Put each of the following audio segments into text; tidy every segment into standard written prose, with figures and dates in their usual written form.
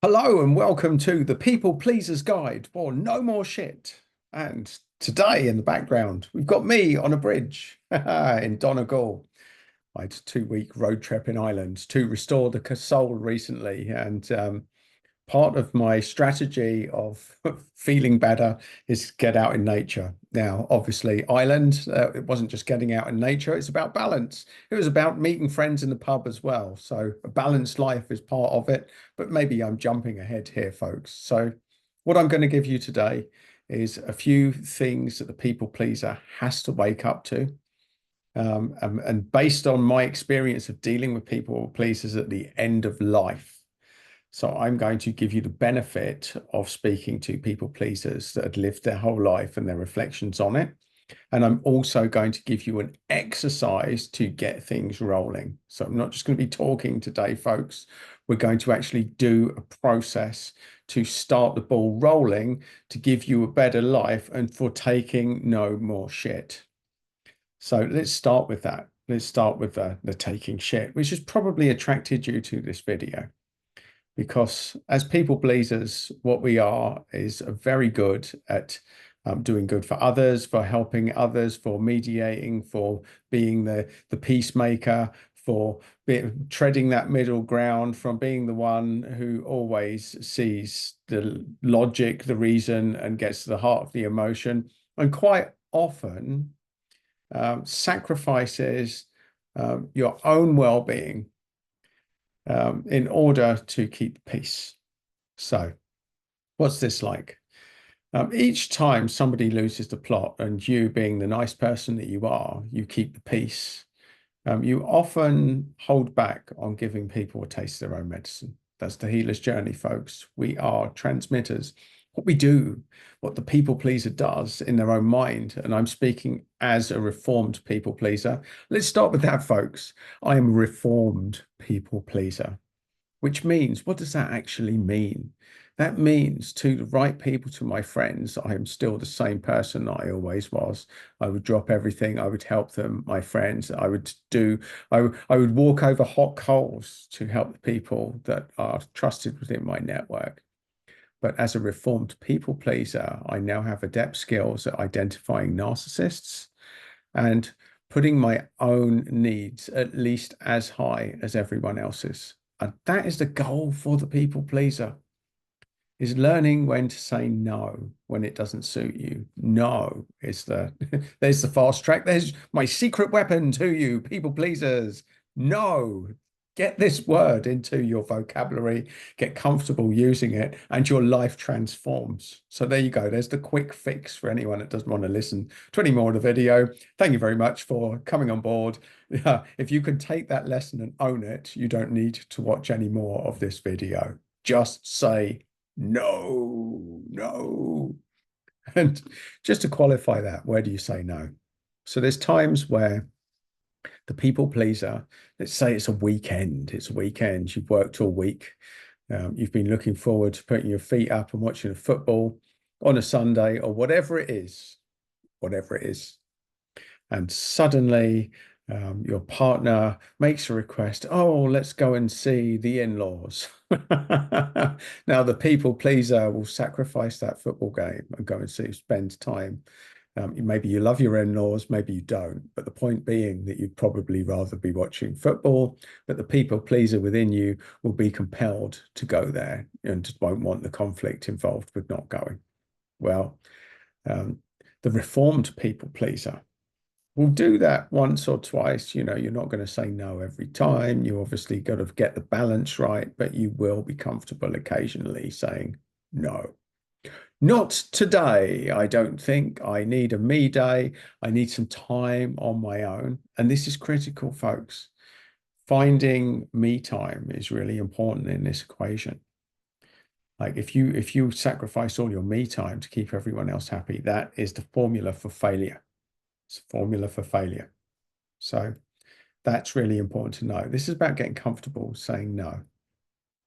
Hello and welcome to the People Pleasers Guide for No More Shit. And today in the background, we've got me on a bridge in Donegal. I had a 2 week road trip in Ireland to restore the soul recently. And part of my strategy of feeling better is get out in nature. Now, obviously, Ireland, it wasn't just getting out in nature, it's about balance. It was about meeting friends in the pub as well. So, a balanced life is part of it, but maybe I'm jumping ahead here, folks. So, what I'm going to give you today is a few things that the people pleaser has to wake up to. And based on my experience of dealing with people pleasers at the end of life, so I'm going to give you the benefit of speaking to people pleasers that had lived their whole life and their reflections on it. And I'm also going to give you an exercise to get things rolling. So I'm not just going to be talking today, folks. We're going to actually do a process to start the ball rolling to give you a better life and for taking no more shit. So let's start with that. Let's start with the taking shit, which has probably attracted you to this video because as people pleasers, what we are is very good at doing good for others, for helping others, for mediating, for being the peacemaker, for treading that middle ground, from being the one who always sees the logic, the reason, and gets to the heart of the emotion, and quite often sacrifices your own well-being in order to keep peace. So, what's this like? Each time somebody loses the plot, and you, being the nice person that you are, you keep the peace, you often hold back on giving people a taste of their own medicine. That's the healer's journey, folks. We are transmitters. What we do, what the people pleaser does in their own mind, and I'm speaking as a reformed people pleaser. Let's start with that, folks. I am a reformed people pleaser, which means, what does that actually mean? That means to the right people, to my friends, I am still the same person I always was. I would drop everything. I would help them, my friends. I would walk over hot coals to help the people that are trusted within my network. But as a reformed people pleaser, I now have adept skills at identifying narcissists and putting my own needs at least as high as everyone else's. And that is the goal for the people pleaser, is learning when to say no when it doesn't suit you. No is there's the fast track. There's my secret weapon to you, people pleasers. No. Get this word into your vocabulary, get comfortable using it, and your life transforms. So there you go. There's the quick fix for anyone that doesn't want to listen to any more of the video. Thank you very much for coming on board. If you can take that lesson and own it, you don't need to watch any more of this video. Just say no, no. And just to qualify that, where do you say no? So there's times where the people pleaser, let's say it's a weekend, you've worked all week, you've been looking forward to putting your feet up and watching a football on a Sunday or whatever it is, whatever it is. And suddenly your partner makes a request, oh, let's go and see the in-laws. Now, the people pleaser will sacrifice that football game and go and spend time. Maybe you love your in-laws, maybe you don't. But the point being that you'd probably rather be watching football, but the people pleaser within you will be compelled to go there and just won't want the conflict involved with not going. Well, the reformed people pleaser will do that once or twice. You know, you're not going to say no every time. You obviously got to get the balance right, but you will be comfortable occasionally saying no. Not today, I don't think. I need a me day. I need some time on my own. And this is critical, folks. Finding me time is really important in this equation. Like if you sacrifice all your me time to keep everyone else happy, that is the formula for failure. It's a formula for failure. So that's really important to know. This is about getting comfortable saying no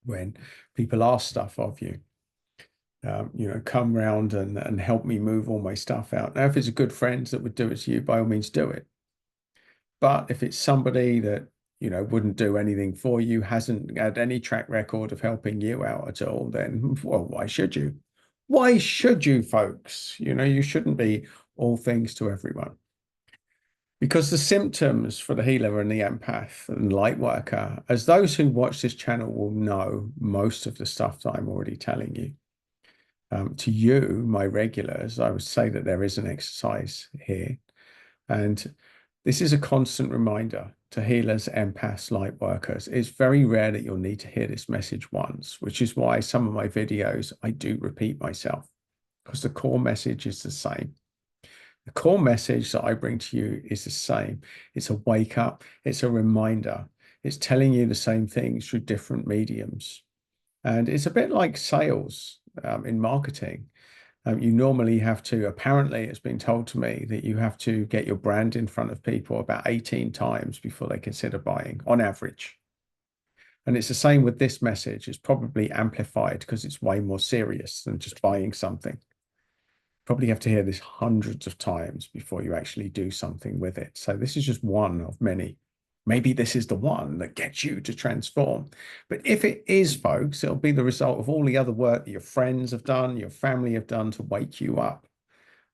when people ask stuff of you. You know, come round and help me move all my stuff out. Now, if it's a good friend that would do it to you, by all means do it. But if it's somebody that wouldn't do anything for you, hasn't had any track record of helping you out at all, then, well, why should you? Why should you, folks? You shouldn't be all things to everyone. Because the symptoms for the healer and the empath and light worker, as those who watch this channel will know most of the stuff that I'm already telling you. To you, my regulars, I would say that there is an exercise here. And this is a constant reminder to healers, empaths, light workers. It's very rare that you'll need to hear this message once, which is why some of my videos, I do repeat myself, because the core message is the same. The core message that I bring to you is the same. It's a wake up. It's a reminder. It's telling you the same things through different mediums. And it's a bit like sales in marketing. You normally have to, apparently it's been told to me that you have to get your brand in front of people about 18 times before they consider buying on average. And it's the same with this message. It's probably amplified because it's way more serious than just buying something. Probably have to hear this hundreds of times before you actually do something with it. So this is just one of many. Maybe this is the one that gets you to transform. But if it is, folks, it'll be the result of all the other work that your friends have done, your family have done to wake you up.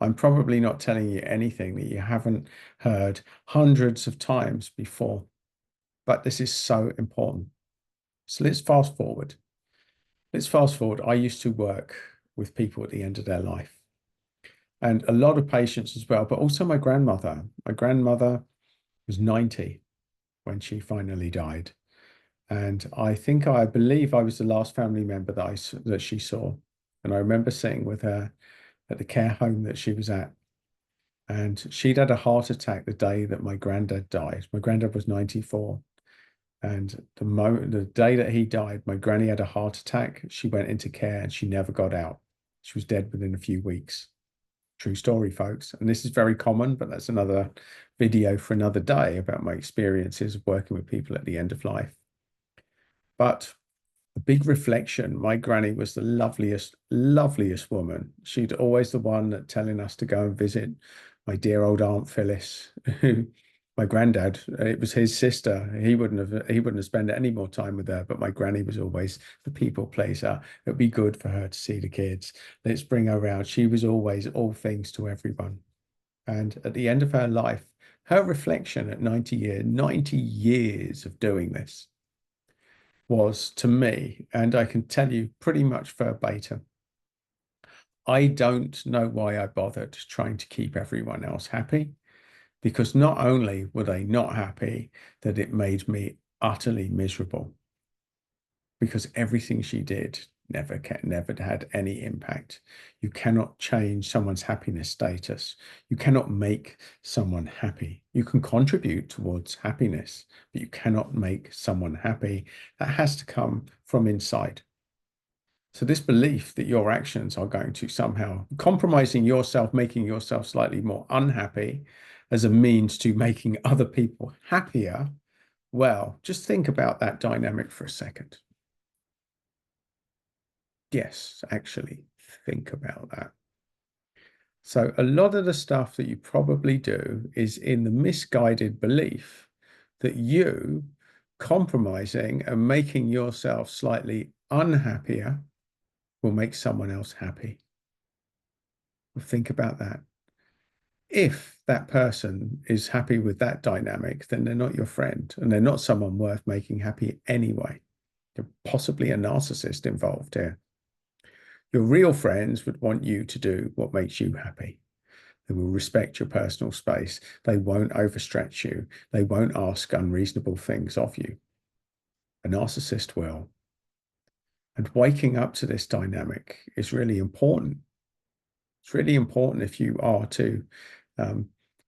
I'm probably not telling you anything that you haven't heard hundreds of times before. But this is so important. So let's fast forward. Let's fast forward. I used to work with people at the end of their life. And a lot of patients as well, but also my grandmother. My grandmother was 90 when she finally died. And I believe I was the last family member that she saw. And I remember sitting with her at the care home that she was at. And she'd had a heart attack the day that my granddad died. My granddad was 94. And the day that he died, my granny had a heart attack. She went into care and she never got out. She was dead within a few weeks. True story, folks. And this is very common, but that's another video for another day about my experiences of working with people at the end of life. But a big reflection, my granny was the loveliest, loveliest woman. She'd always the one that telling us to go and visit my dear old Aunt Phyllis, who my granddad, it was his sister. He wouldn't have spent any more time with her, but my granny was always the people pleaser. It'd be good for her to see the kids. Let's bring her around. She was always all things to everyone. And at the end of her life, her reflection at 90 years of doing this was to me, and I can tell you pretty much verbatim, I don't know why I bothered trying to keep everyone else happy, because not only were they not happy, that it made me utterly miserable, because everything she did never had any impact. You cannot change someone's happiness status. You cannot make someone happy. You can contribute towards happiness, but you cannot make someone happy. That has to come from inside. So this belief that your actions are going to somehow compromising yourself, making yourself slightly more unhappy as a means to making other people happier, well, just think about that dynamic for a second. Yes, actually think about that. So a lot of the stuff that you probably do is in the misguided belief that you compromising and making yourself slightly unhappier will make someone else happy. Well, think about that. If that person is happy with that dynamic, then they're not your friend and they're not someone worth making happy anyway. You're possibly a narcissist involved here. Your real friends would want you to do what makes you happy. They will respect your personal space. They won't overstretch you. They won't ask unreasonable things of you. A narcissist will. And waking up to this dynamic is really important. It's really important if you are to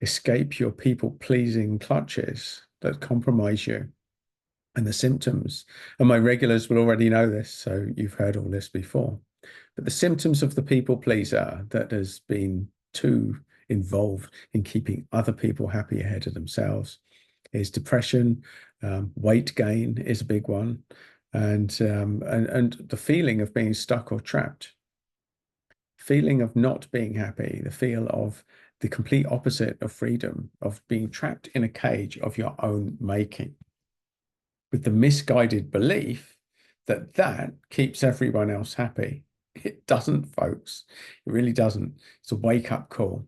escape your people-pleasing clutches that compromise you and the symptoms. And my regulars will already know this, so you've heard all this before. But the symptoms of the people pleaser that has been too involved in keeping other people happy ahead of themselves is depression, weight gain is a big one, and the feeling of being stuck or trapped, feeling of not being happy, the feel of the complete opposite of freedom, of being trapped in a cage of your own making. with the misguided belief that that keeps everyone else happy. It doesn't, folks. It really doesn't. It's a wake-up call.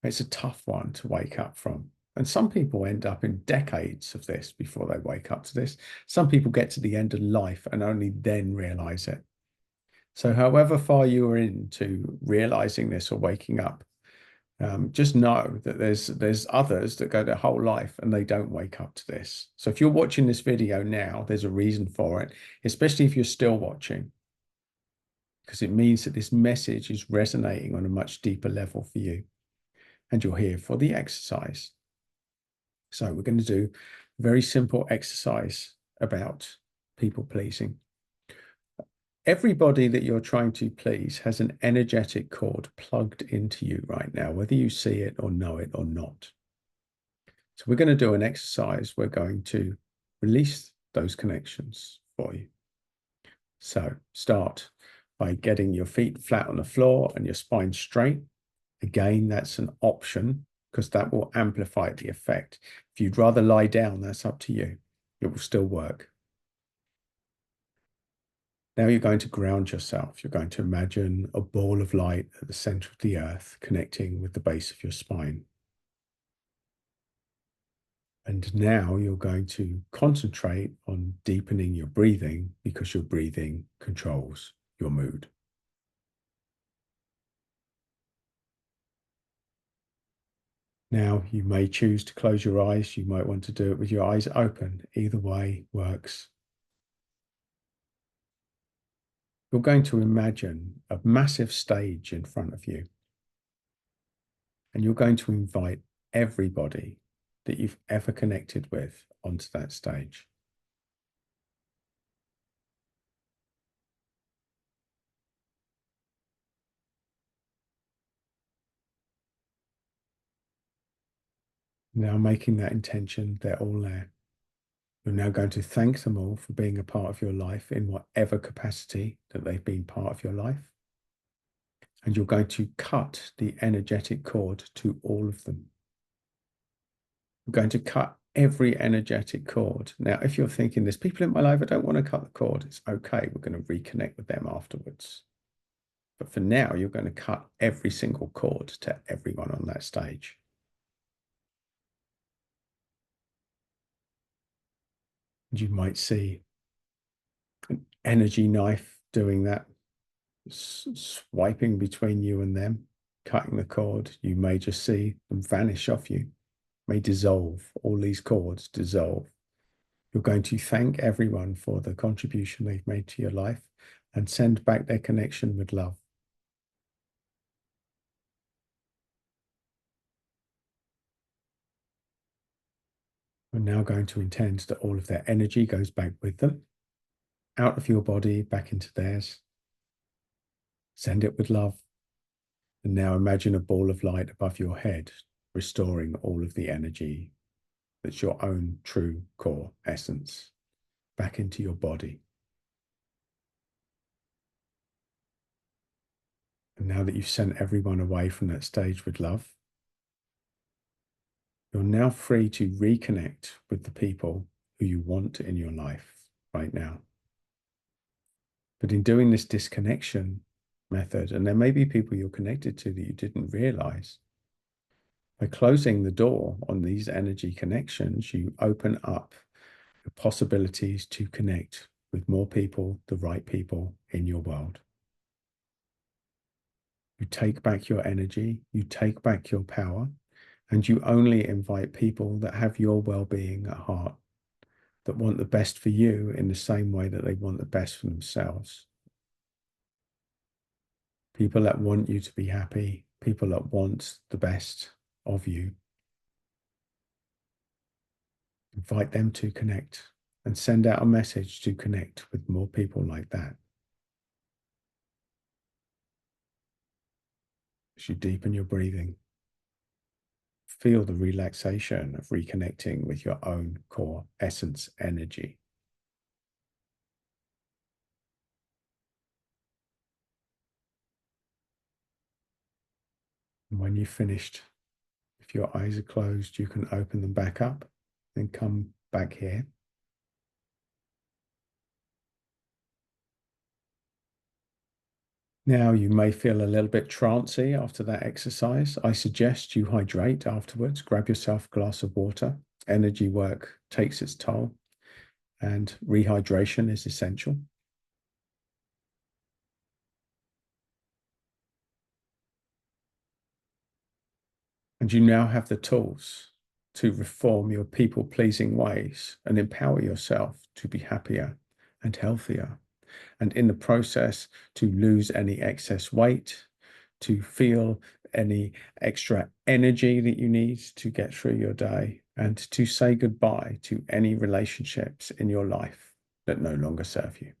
It's a tough one to wake up from. And some people end up in decades of this before they wake up to this. Some people get to the end of life and only then realize it. So however far you are into realizing this or waking up, just know that there's others that go their whole life and they don't wake up to this. So if you're watching this video now, there's a reason for it, especially if you're still watching, because it means that this message is resonating on a much deeper level for you. And you're here for the exercise. So we're going to do a very simple exercise about people pleasing. Everybody that you're trying to please has an energetic cord plugged into you right now, whether you see it or know it or not. So we're going to do an exercise. We're going to release those connections for you. So start by getting your feet flat on the floor and your spine straight. Again, that's an option because that will amplify the effect. If you'd rather lie down, that's up to you. It will still work. Now you're going to ground yourself. You're going to imagine a ball of light at the center of the earth connecting with the base of your spine. And now you're going to concentrate on deepening your breathing because your breathing controls your mood. Now you may choose to close your eyes. You might want to do it with your eyes open. Either way works. You're going to imagine a massive stage in front of you. And you're going to invite everybody that you've ever connected with onto that stage. Now making that intention, they're all there. You're now going to thank them all for being a part of your life in whatever capacity that they've been part of your life. And you're going to cut the energetic cord to all of them. You're going to cut every energetic cord. Now, if you're thinking there's people in my life, I don't want to cut the cord, it's okay. We're going to reconnect with them afterwards. But for now, you're going to cut every single cord to everyone on that stage. And you might see an energy knife doing that, swiping between you and them, cutting the cord. You may just see them vanish off you, may dissolve. All these cords dissolve. You're going to thank everyone for the contribution they've made to your life and send back their connection with love. We're now going to intend that all of their energy goes back with them, out of your body, back into theirs. Send it with love. And now imagine a ball of light above your head, restoring all of the energy that's your own true core essence back into your body. And now that you've sent everyone away from that stage with love, you're now free to reconnect with the people who you want in your life right now. But in doing this disconnection method, and there may be people you're connected to that you didn't realize, by closing the door on these energy connections, you open up the possibilities to connect with more people, the right people in your world. You take back your energy, you take back your power, and you only invite people that have your well-being at heart, that want the best for you in the same way that they want the best for themselves. People that want you to be happy, people that want the best of you. Invite them to connect and send out a message to connect with more people like that. As you deepen your breathing, feel the relaxation of reconnecting with your own core essence energy. And when you've finished, if your eyes are closed, you can open them back up, then come back here. Now, you may feel a little bit trancy after that exercise. I suggest you hydrate afterwards. Grab yourself a glass of water. Energy work takes its toll, and rehydration is essential. And you now have the tools to reform your people-pleasing ways and empower yourself to be happier and healthier. And in the process, to lose any excess weight, to feel any extra energy that you need to get through your day, and to say goodbye to any relationships in your life that no longer serve you.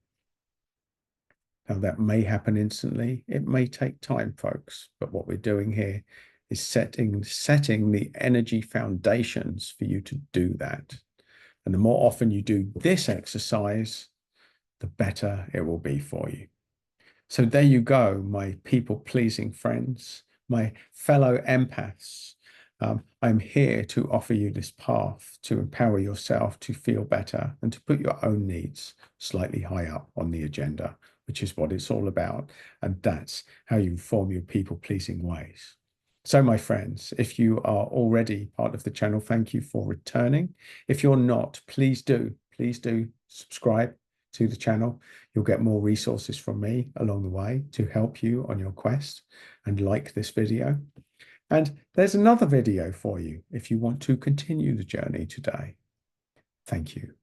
Now, that may happen instantly. It may take time, folks, but what we're doing here is setting the energy foundations for you to do that. And the more often you do this exercise, the better it will be for you. So there you go, my people-pleasing friends, my fellow empaths. I'm here to offer you this path to empower yourself to feel better and to put your own needs slightly high up on the agenda, which is what it's all about. And that's how you form your people-pleasing ways. So, my friends, if you are already part of the channel, thank you for returning. If you're not, please do subscribe to the channel. You'll get more resources from me along the way to help you on your quest, and like this video. And there's another video for you if you want to continue the journey today. Thank you.